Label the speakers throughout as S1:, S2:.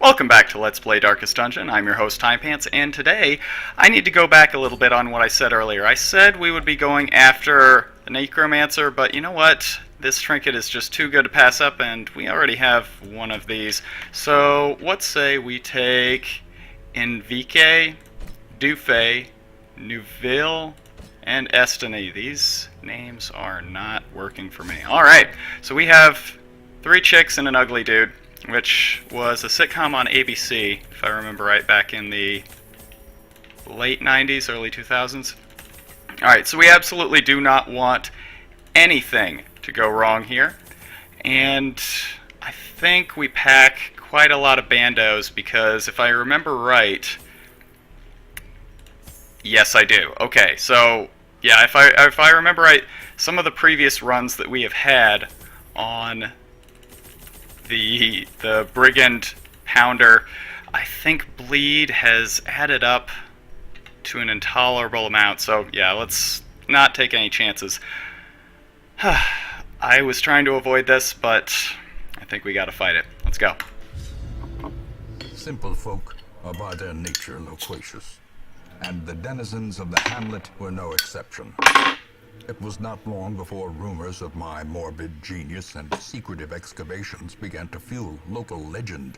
S1: Welcome back to Let's Play Darkest Dungeon. I'm your host, Timepants, and today I need to go back a little bit on what I said earlier. I said we would be going after the Necromancer, but you know what? This trinket is just too good to pass up, and we already have one of these. So, let's say we take Envique, Dufay, Neuville, and Estany. These names are not working for me. Alright, so we have 3 chicks and an ugly dude, which was a sitcom on ABC, if I remember right, back in the late 90s, early 2000s. Alright, so we absolutely do not want anything to go wrong here. And I think we pack quite a lot of bandos because if I remember right... Yes, I do. Okay, so yeah, if I remember right, some of the previous runs that we have had on the Brigand Pounder, I think bleed has added up to an intolerable amount. So yeah, let's not take any chances. I was trying to avoid this, but I think we gotta fight it. Let's go.
S2: Simple folk are by their nature loquacious, and the denizens of the hamlet were no exception. It was not long before rumors of my morbid genius and secretive excavations began to fuel local legend.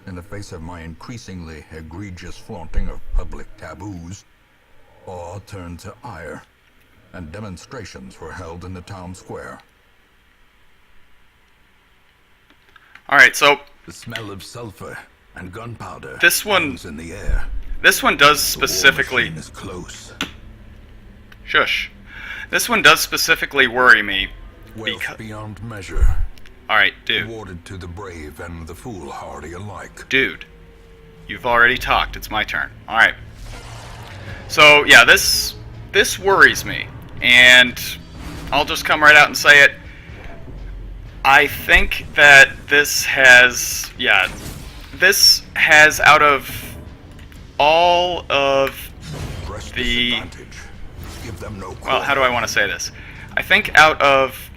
S2: In the face of my increasingly egregious flaunting of public taboos, awe turned to ire, and demonstrations were held in the town square.
S1: Alright, so
S2: the smell of sulfur and gunpowder
S1: this one
S2: hangs in the air.
S1: This one does specifically...
S2: The war machine is close.
S1: Shush. This one does specifically worry me.
S2: Wealth beyond measure.
S1: Alright, dude.
S2: Awarded to the brave and the foolhardy alike.
S1: Dude. You've already talked. It's my turn. Alright. So, yeah, this worries me. And I'll just come right out and say it. I think that this has... Yeah. This has, out of all of the...
S2: Give them no
S1: well, how do I want to say this? I think out of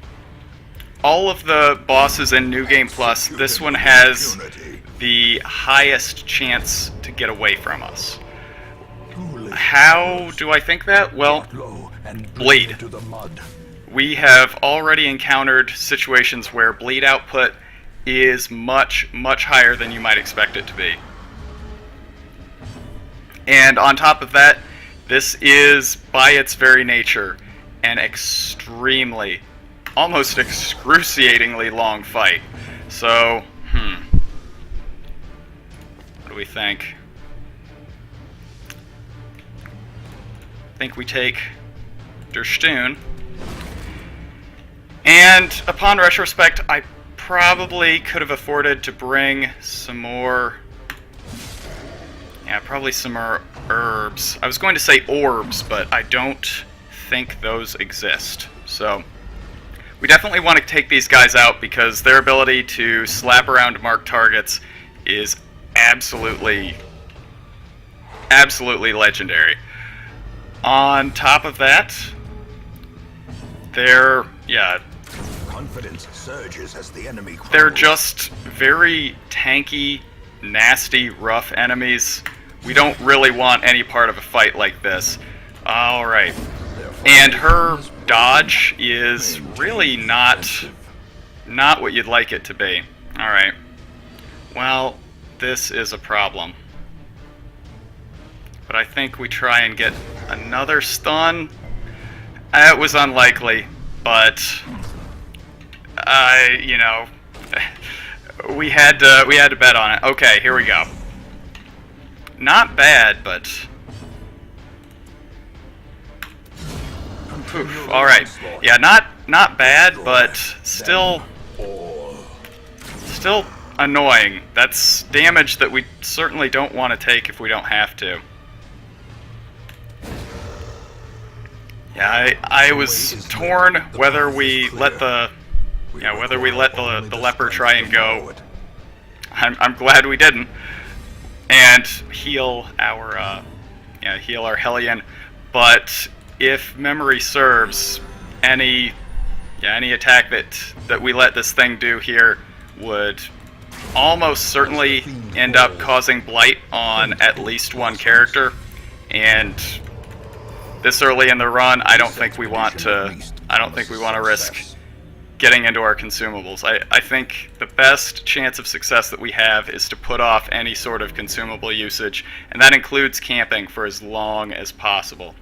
S1: all of the bosses in New Game Plus, this one has the highest chance to get away from us. How do I think that? Well, bleed. We have already encountered situations where bleed output is much, much higher than you might expect it to be. And on top of that, this is, by its very nature, an extremely, almost excruciatingly long fight. So, what do we think? I think we take Der Stoon. And upon retrospect, I probably could have afforded to bring some more... Yeah, probably some more herbs. I was going to say orbs, but I don't think those exist. So, we definitely want to take these guys out because their ability to slap around marked targets is absolutely legendary. On top of that, they're
S2: confidence surges as the enemy crumbles.
S1: They're just very tanky, nasty, rough enemies. We don't really want any part of a fight like this. Alright. And her dodge is really not what you'd like it to be. Alright. Well, this is a problem. But I think we try and get another stun. It was unlikely, but you know, we had to bet on it. Okay, here we go. Not bad, but... Alright. Yeah, not bad, but still annoying. That's damage that we certainly don't want to take if we don't have to. Yeah, I was torn whether we let the leper try and go. I'm glad we didn't. And heal our Hellion, but if memory serves, any attack that we let this thing do here would almost certainly end up causing blight on at least one character, and this early in the run, I don't think we want to risk getting into our consumables. I think the best chance of success that we have is to put off any sort of consumable usage, and that includes camping for as long as possible.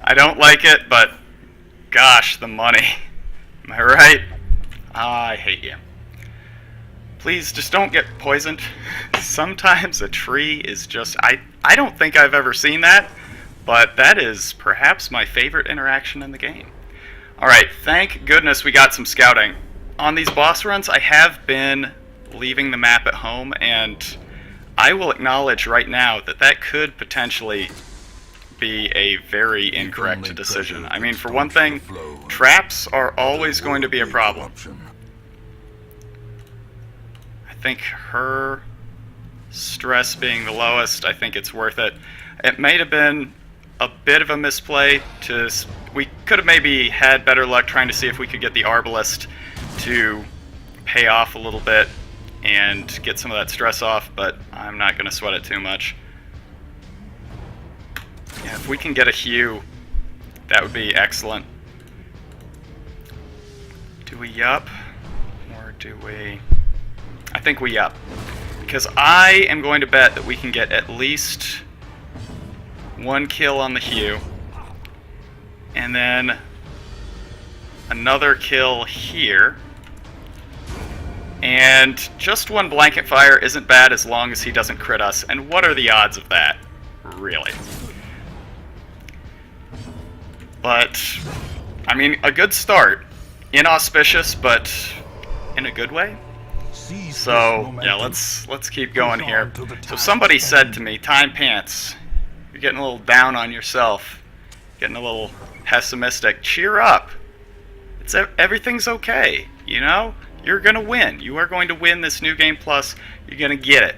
S1: I don't like it, but gosh, the money. Am I right? I hate you. Please, just don't get poisoned. Sometimes a tree is just... I don't think I've ever seen that, but that is perhaps my favorite interaction in the game. Alright, thank goodness we got some scouting. On these boss runs, I have been leaving the map at home, and I will acknowledge right now that that could potentially be a very incorrect decision. I mean, for one thing, traps are always going to be a problem. I think her stress being the lowest, I think it's worth it. It may have been a bit of a misplay. We could have maybe had better luck trying to see if we could get the Arbalist to pay off a little bit and get some of that stress off, but I'm not going to sweat it too much. Yeah, if we can get a Hue, that would be excellent. Do we yup? Or do we... I think we yup. Because I am going to bet that we can get at least one kill on the Hue. And then another kill here. And just one blanket fire isn't bad as long as he doesn't crit us. And what are the odds of that? Really? But, I mean, a good start. Inauspicious, but in a good way. So, yeah, let's keep going here. So somebody said to me, Timepants, you're getting a little down on yourself. Getting a little pessimistic. Cheer up. Everything's okay, you know? You're going to win. You are going to win this New Game Plus. You're going to get it.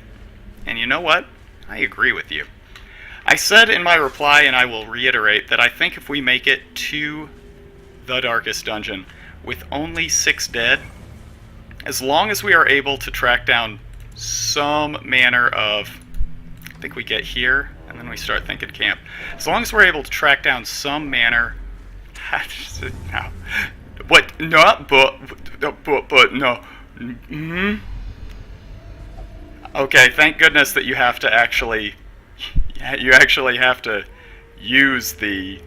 S1: And you know what? I agree with you. I said in my reply, and I will reiterate, that I think if we make it to the Darkest Dungeon with only 6 dead, as long as we are able to track down some manner of... I think we get here, and then we start thinking camp. As long as we're able to track down some manner... no. What? No, but no. Mm-hmm. Okay, thank goodness that you have to actually... You actually have to use the...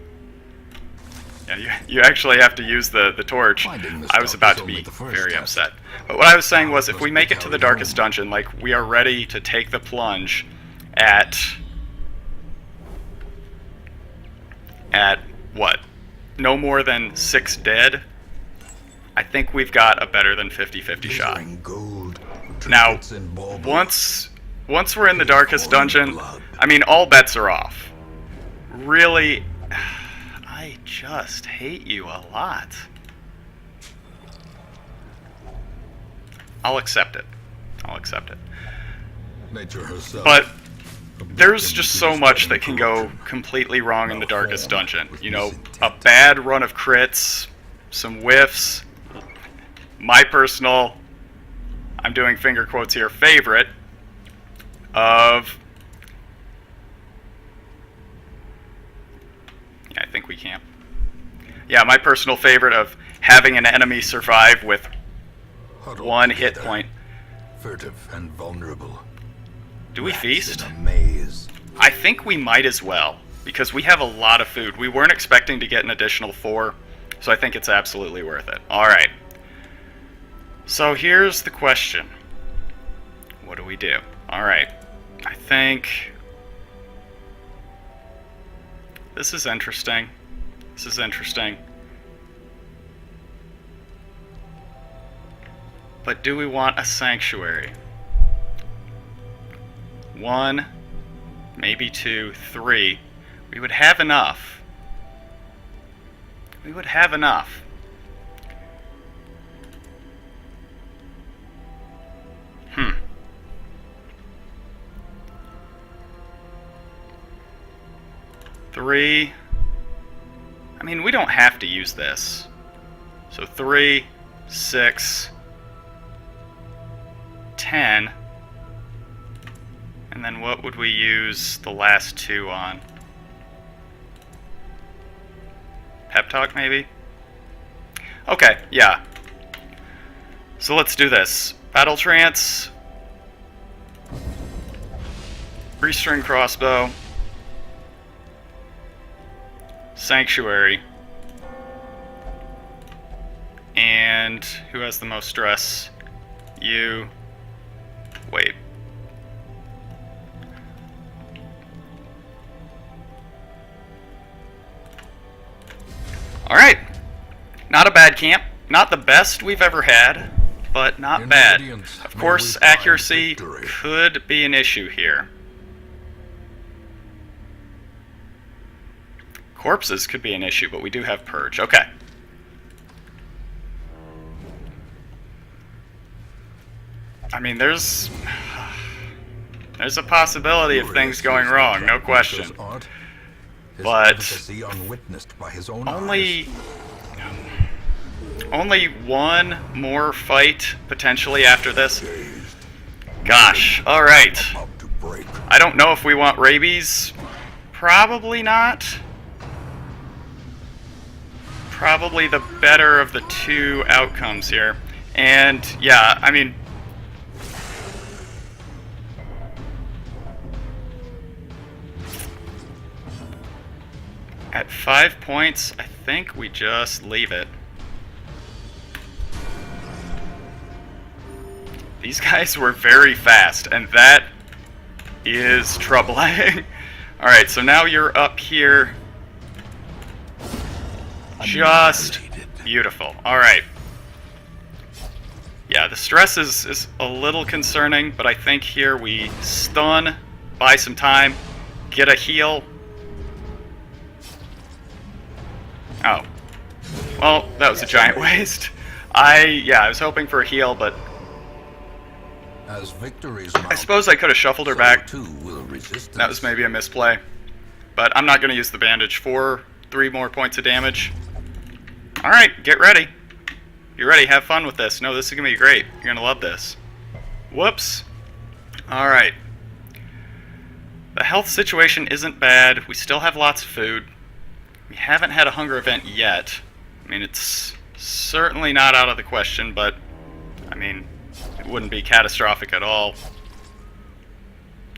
S1: Yeah, you actually have to use the torch. I was about to be very upset. But what I was saying was, if we make it to the Darkest Dungeon, like, we are ready to take the plunge at what? No more than 6 dead, I think we've got a better than 50-50 shot. Now, once we're in the Darkest Dungeon, I mean, all bets are off. Really, I just hate you a lot. I'll accept it. I'll accept it.
S2: Nature herself.
S1: But there's just so much that can go completely wrong in the Darkest Dungeon. You know, a bad run of crits, some whiffs, my personal, I'm doing finger quotes here, favorite of... Yeah, I think we camp. Yeah, my personal favorite of having an enemy survive with 1 hit point.
S2: Furtive and vulnerable.
S1: Do we feast?
S2: In a maze.
S1: I think we might as well, because we have a lot of food. We weren't expecting to get an additional 4, so I think it's absolutely worth it. Alright. So here's the question. What do we do? Alright. I think... This is interesting. This is interesting. But do we want a sanctuary? 1, maybe 2, 3. We would have enough. We would have enough. Three. I'm mean, we don't have to use this. So 3, 6, 10. And then what would we use the last 2 on? Pep talk, maybe? Okay, yeah. So let's do this. Battle trance. Restring crossbow. Sanctuary. And who has the most stress? You. Wait. Alright. Not a bad camp. Not the best we've ever had, but not bad. Of course, accuracy could be an issue here. Corpses could be an issue, but we do have Purge. Okay. I mean, there's a possibility of things going wrong, no question. But only one more fight potentially after this. Gosh, alright. I don't know if we want rabies. Probably not. Probably the better of the 2 outcomes here. And yeah, I mean, at 5 points, I think we just leave it. These guys were very fast, and that is troubling. Alright, so now you're up here. Just beautiful. Alright. Yeah, the stress is a little concerning, but I think here we stun, buy some time, get a heal. Oh. Well, that was a giant waste. I was hoping for a heal, but
S2: as victories
S1: I suppose I could have shuffled her back. That was maybe a misplay. But I'm not going to use the bandage for 3 more points of damage. Alright, get ready. You ready? Have fun with this. No, this is going to be great. You're going to love this. Whoops. Alright. The health situation isn't bad. We still have lots of food. We haven't had a hunger event yet. I mean, it's certainly not out of the question, but, I mean, it wouldn't be catastrophic at all.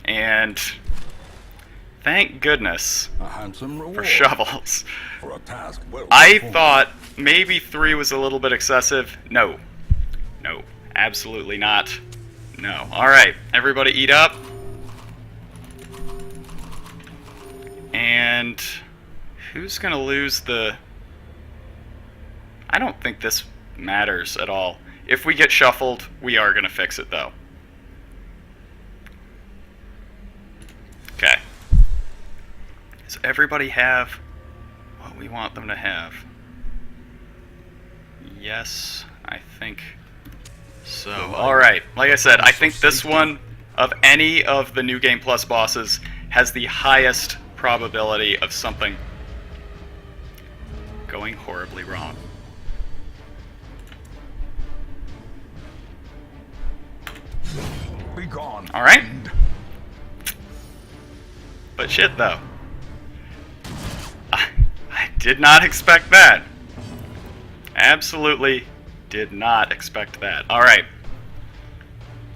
S1: And thank goodness
S2: a handsome reward
S1: for shovels.
S2: for a task well
S1: I
S2: performed.
S1: thought maybe 3 was a little bit excessive. No. No. Absolutely not. No. Alright, everybody eat up. And who's going to lose the... I don't think this matters at all. If we get shuffled, we are going to fix it, though. Okay. Does everybody have what we want them to have? Yes, I think so. Alright, like I said, I think this one, of any of the New Game Plus bosses, has the highest probability of something going horribly wrong.
S2: Be gone.
S1: Alright. But shit, though. I did not expect that. Absolutely did not expect that. Alright.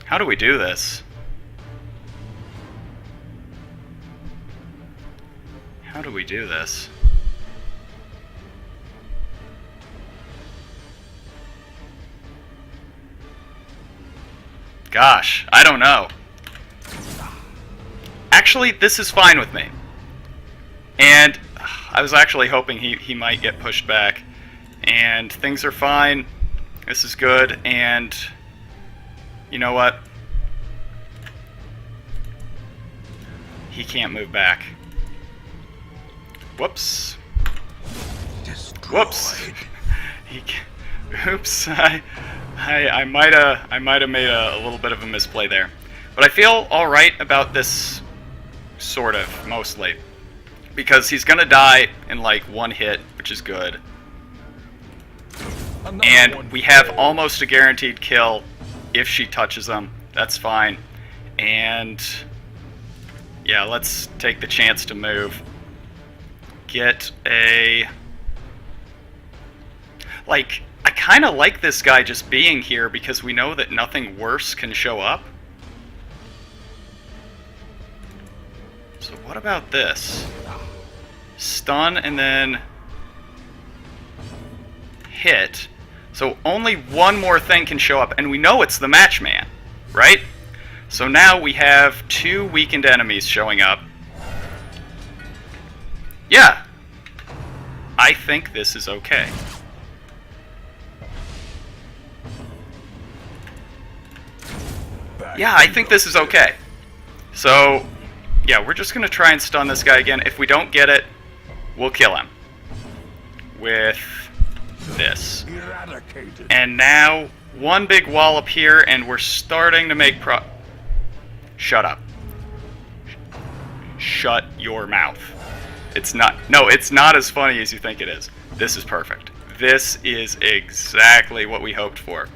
S1: How do we do this? How do we do this? Gosh, I don't know. Actually, this is fine with me. And I was actually hoping he might get pushed back. And things are fine. This is good. And you know what? He can't move back. Whoops. Whoops. Oops. I might have made a little bit of a misplay there. But I feel alright about this, sort of, mostly. Because he's gonna die in like one hit which is good.
S2: Another
S1: And
S2: one
S1: we have
S2: failed.
S1: almost a guaranteed kill if she touches them. That's fine. And yeah, let's take the chance to move. Get a... Like, I kind of like this guy just being here because we know that nothing worse can show up. So what about this? Stun and then hit. So only one more thing can show up, and we know it's the Matchman, right? So now we have 2 weakened enemies showing up. Yeah. I think this is okay.
S2: Back
S1: Yeah, I
S2: to
S1: think
S2: your
S1: this is okay. So, yeah, we're just going to try and stun this guy again. If we don't get it, we'll kill him. With this.
S2: eradicated.
S1: And now, one big wallop here, and we're starting to make Shut up. Shut your mouth. It's not... No, it's not as funny as you think it is. This is perfect. This is exactly what we hoped for.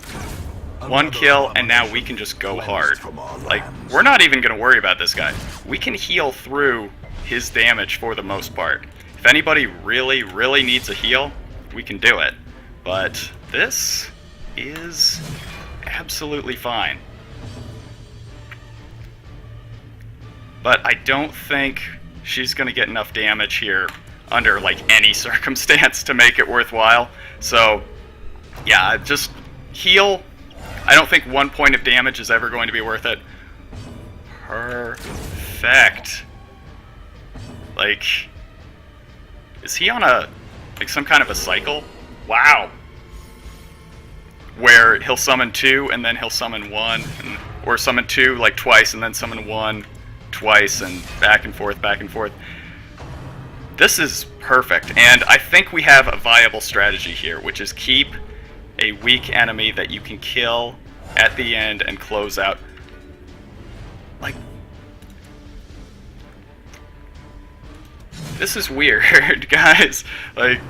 S1: One kill, and now we can just go hard. Like, we're not even going to worry about this guy. We can heal through his damage for the most part. If anybody really, really needs a heal, we can do it. But this is absolutely fine. But I don't think she's going to get enough damage here under, like, any circumstance to make it worthwhile. So, yeah, just heal. I don't think 1 point of damage is ever going to be worth it. Perfect. Like, is he on a, like, some kind of a cycle? Wow. Where he'll summon 2 and then he'll summon 1, or summon 2 like twice and then summon 1 twice, and back and forth, back and forth. This is perfect, and I think we have a viable strategy here, which is keep a weak enemy that you can kill at the end and close out. Like, this is weird, guys. Like,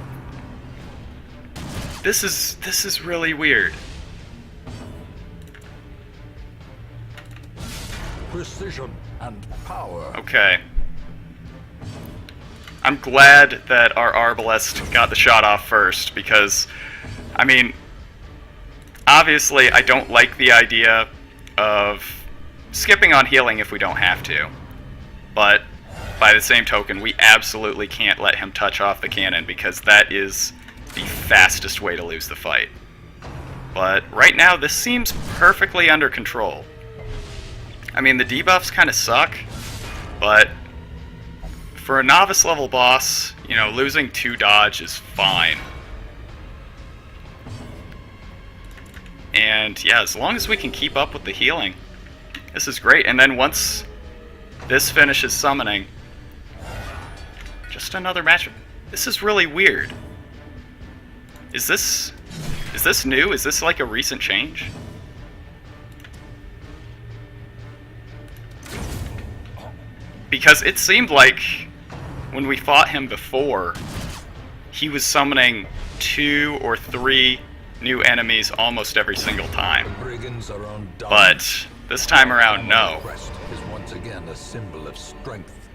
S1: this is really weird.
S2: Precision and power.
S1: Okay. I'm glad that our Arbalest got the shot off first, because, I mean, obviously I don't like the idea of skipping on healing if we don't have to. But, by the same token, we absolutely can't let him touch off the cannon, because that is the fastest way to lose the fight. But right now, this seems perfectly under control. I mean, the debuffs kind of suck, but for a novice level boss, you know, losing 2 dodge is fine. And yeah, as long as we can keep up with the healing, this is great. And then once this finishes summoning, just another match. This is really weird. Is this new? Is this like a recent change? Because it seemed like when we fought him before, he was summoning 2 or 3 new enemies almost every single time.
S2: The brigands are on down.
S1: But this time around, no.
S2: Crest is once again a symbol of strength.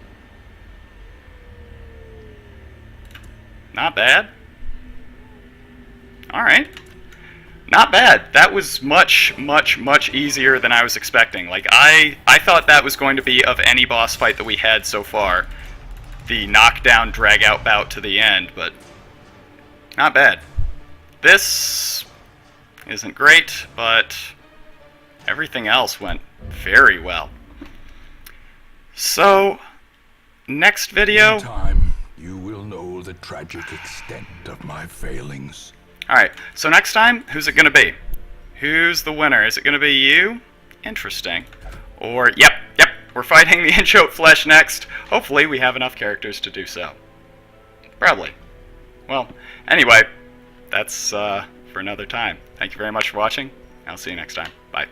S1: Not bad. Alright. Not bad. That was much, much, much easier than I was expecting. Like, I thought that was going to be, of any boss fight that we had so far, the knockdown, drag-out bout to the end, but not bad. This isn't great, but everything else went very well. So, next video...
S2: In time, you will know the tragic extent of my failings.
S1: Alright, so next time, who's it going to be? Who's the winner? Is it going to be you? Interesting. Or, yep, we're fighting the Inchoate Flesh next. Hopefully we have enough characters to do so. Probably. Well, anyway, that's for another time. Thank you very much for watching. I'll see you next time. Bye.